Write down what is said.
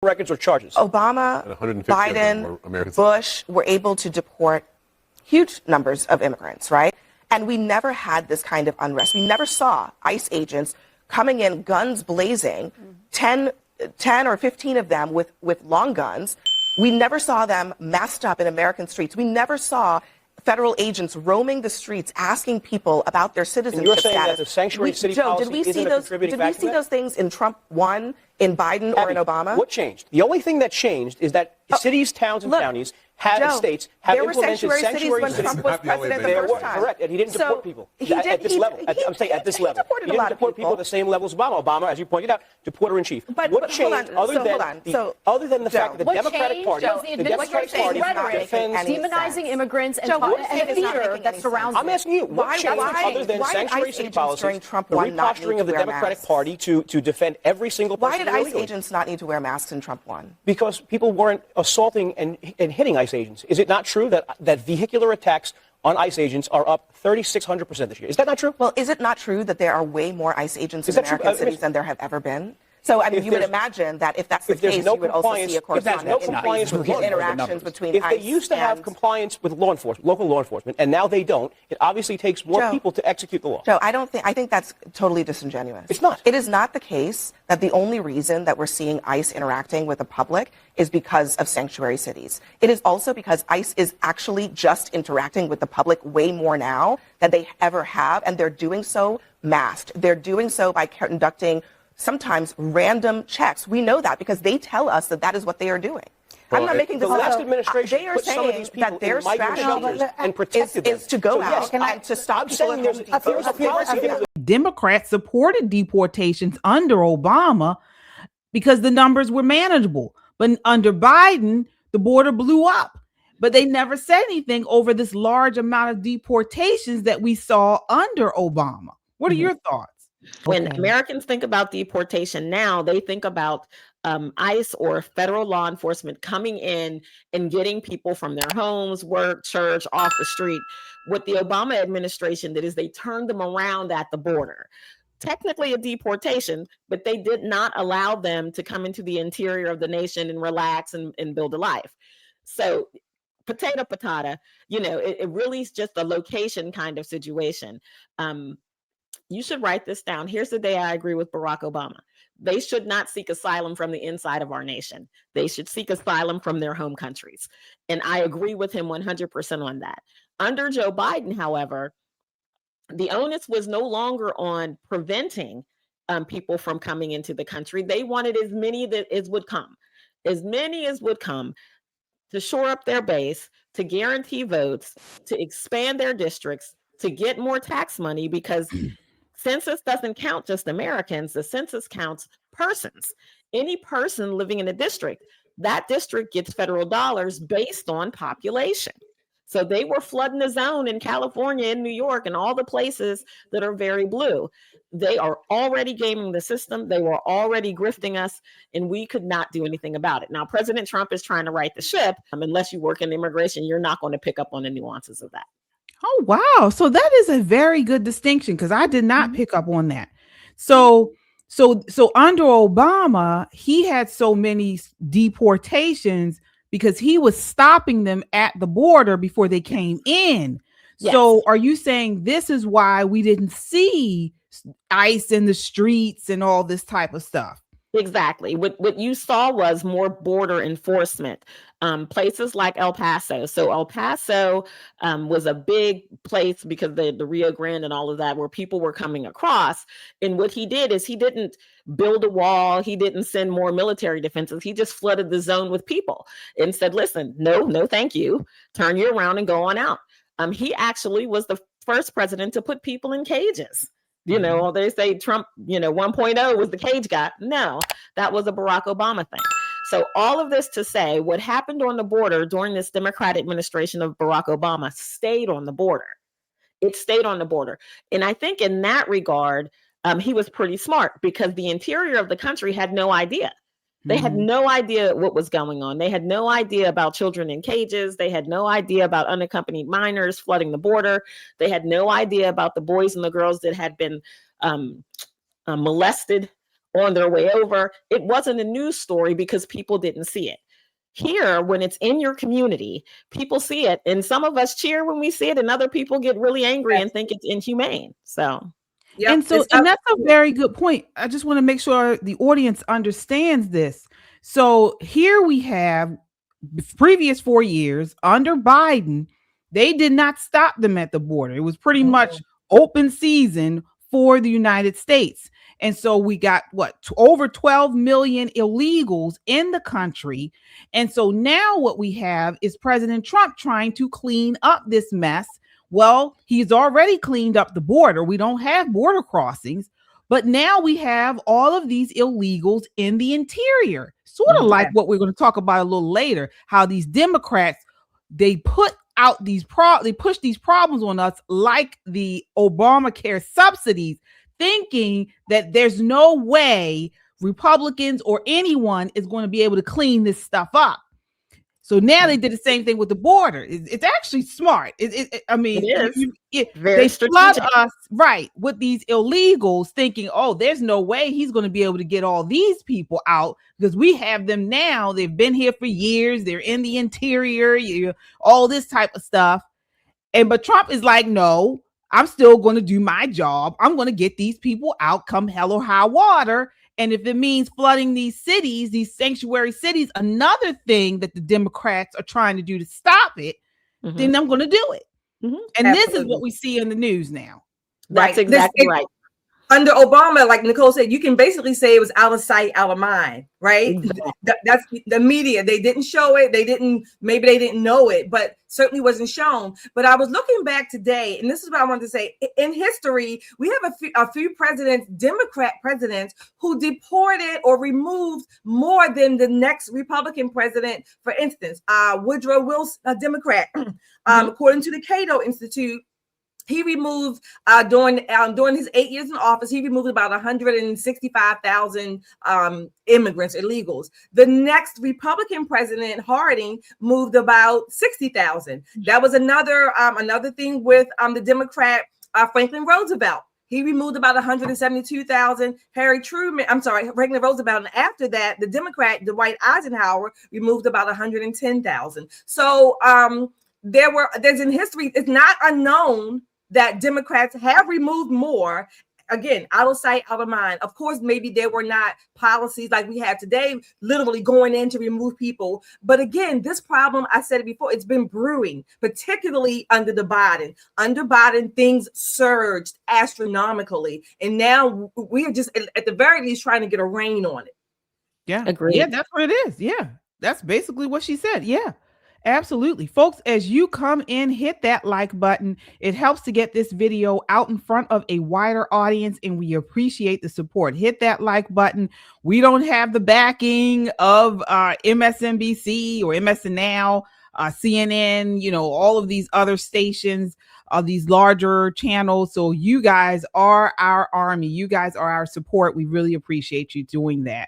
records or charges? Obama, Biden, Bush were able to deport huge numbers of immigrants, right? And we never had this kind of unrest. We never saw ICE agents coming in, guns blazing, 10 or 15 of them with long guns. We never saw them masked up in American streets. We never saw federal agents roaming the streets asking people about their citizenship status. You're saying status. that the sanctuary city policy did we see isn't a contributing factor? Did we see those things in Trump 1, in Biden, or in Obama? What changed? The only thing that changed is that cities, towns, and counties states have implemented sanctuary cities when Trump was president the first time. Correct, and he didn't deport people at this level. I'm saying at this level. He didn't deport people at the same level as Obama. Obama, as you pointed out, deporter-in-chief. What changed other than the fact that the Democratic Party defends demonizing immigrants and the fear that surrounds them? I'm asking you, what changed other than sanctuary city policies, the reposturing of the Democratic Party to defend every single person? Why did ICE agents not need to wear masks in Trump 1? Because people weren't assaulting and hitting ICE agents. Is it not true that vehicular attacks on ICE agents are up 3,600% this year? Is that not true? Well, is it not true that there are way more ICE agents in American cities than there have ever been? So, I mean, you would imagine that if that's the case, you would also see a corresponding interactions between ICE. If they used to have compliance with law enforcement, local law enforcement, and now they don't, it obviously takes more people to execute the law. Joe, I think that's totally disingenuous. It's not. It is not the case that the only reason that we're seeing ICE interacting with the public is because of sanctuary cities. It is also because ICE is actually just interacting with the public way more now than they ever have, and they're doing so masked. They're doing so by conducting sometimes random checks. We know that because they tell us that is what they are doing. I'm not making this up. The last up. administration They are put some of these people that their in migrant shelters and protected them. is to go out and to stop people at Home Depot. Democrats supported deportations under Obama because the numbers were manageable. But under Biden, the border blew up. But they never said anything over this large amount of deportations that we saw under Obama. What are your thoughts? When Americans think about deportation now, they think about ICE or federal law enforcement coming in and getting people from their homes, work, church, off the street. What the Obama administration did is they turned them around at the border. Technically a deportation, but they did not allow them to come into the interior of the nation and relax and build a life. So potato, it really is just a location kind of situation. You should write this down. Here's the day I agree with Barack Obama. They should not seek asylum from the inside of our nation. They should seek asylum from their home countries. And I agree with him 100% on that. Under Joe Biden, however, the onus was no longer on preventing people from coming into the country. They wanted as many as would come to shore up their base, to guarantee votes, to expand their districts, to get more tax money, because census doesn't count just Americans. The census counts persons. Any person living in a district, that district gets federal dollars based on population. So they were flooding the zone in California and New York and all the places that are very blue. They are already gaming the system. They were already grifting us, and we could not do anything about it. Now, President Trump is trying to right the ship. Unless you work in immigration, you're not going to pick up on the nuances of that. Oh, wow. So that is a very good distinction, because I did not pick up on that. So under Obama, he had so many deportations because he was stopping them at the border before they came in. Yes. So are you saying this is why we didn't see ICE in the streets and all this type of stuff? Exactly. What you saw was more border enforcement. Places like El Paso. So El Paso was a big place because the Rio Grande and all of that, where people were coming across. And what he did is he didn't build a wall. He didn't send more military defenses. He just flooded the zone with people and said, listen, no, thank you. Turn you around and go on out. He actually was the first president to put people in cages. They say Trump, 1.0 was the cage guy. No, that was a Barack Obama thing. So all of this to say, what happened on the border during this Democratic administration of Barack Obama stayed on the border. It stayed on the border. And I think in that regard, he was pretty smart, because the interior of the country had no idea. They had no idea what was going on. They had no idea about children in cages. They had no idea about unaccompanied minors flooding the border. They had no idea about the boys and the girls that had been molested on their way over. It wasn't a news story because people didn't see it. Here, when it's in your community, people see it, and some of us cheer when we see it, and other people get really angry and think it's inhumane. So, and that's a very good point. I just want to make sure the audience understands this. So here we have previous 4 years under Biden, they did not stop them at the border. It was pretty much open season for the United States. And so we got over 12 million illegals in the country. And so now what we have is President Trump trying to clean up this mess. Well, he's already cleaned up the border. We don't have border crossings, but now we have all of these illegals in the interior, sort of like what we're going to talk about a little later, how these Democrats, they push these problems on us, like the Obamacare subsidies, thinking that there's no way Republicans or anyone is going to be able to clean this stuff up. So now they did the same thing with the border. It's actually smart. They flood us with these illegals, thinking, oh, there's no way he's going to be able to get all these people out because we have them now. They've been here for years. They're in the interior, all this type of stuff. But Trump is like, no, I'm still going to do my job. I'm going to get these people out come hell or high water. And if it means flooding these cities, these sanctuary cities, another thing that the Democrats are trying to do to stop it, then I'm going to do it. And Absolutely. This is what we see in the news now. That's exactly right. Under Obama, like Nicole said, you can basically say it was out of sight, out of mind, right? Exactly. That's the media. They didn't show it. Maybe they didn't know it, but certainly wasn't shown. But I was looking back today, and this is what I wanted to say. In history, we have a few presidents, Democrat presidents, who deported or removed more than the next Republican president. For instance, Woodrow Wilson, a Democrat, according to the Cato Institute, he removed during his 8 years in office, he removed about 165,000 immigrants, illegals. The next Republican president, Harding, moved about 60,000. That was another thing with the Democrat Franklin Roosevelt. He removed about 172,000. Franklin Roosevelt. And after that, the Democrat, Dwight Eisenhower, removed about 110,000. So there's in history, it's not unknown that Democrats have removed more, again, out of sight, out of mind. Of course, maybe there were not policies like we have today, literally going in to remove people. But again, this problem, I said it before, it's been brewing, particularly under Biden. Under Biden, things surged astronomically. And now we are just, at the very least, trying to get a rein on it. Yeah, agreed. Yeah, that's what it is. Yeah, that's basically what she said. Yeah. Absolutely. Folks, as you come in, hit that like button. It helps to get this video out in front of a wider audience, and we appreciate the support. Hit that like button. We don't have the backing of MSNBC or MSN Now, CNN, all of these other stations, these larger channels. So you guys are our army. You guys are our support. We really appreciate you doing that.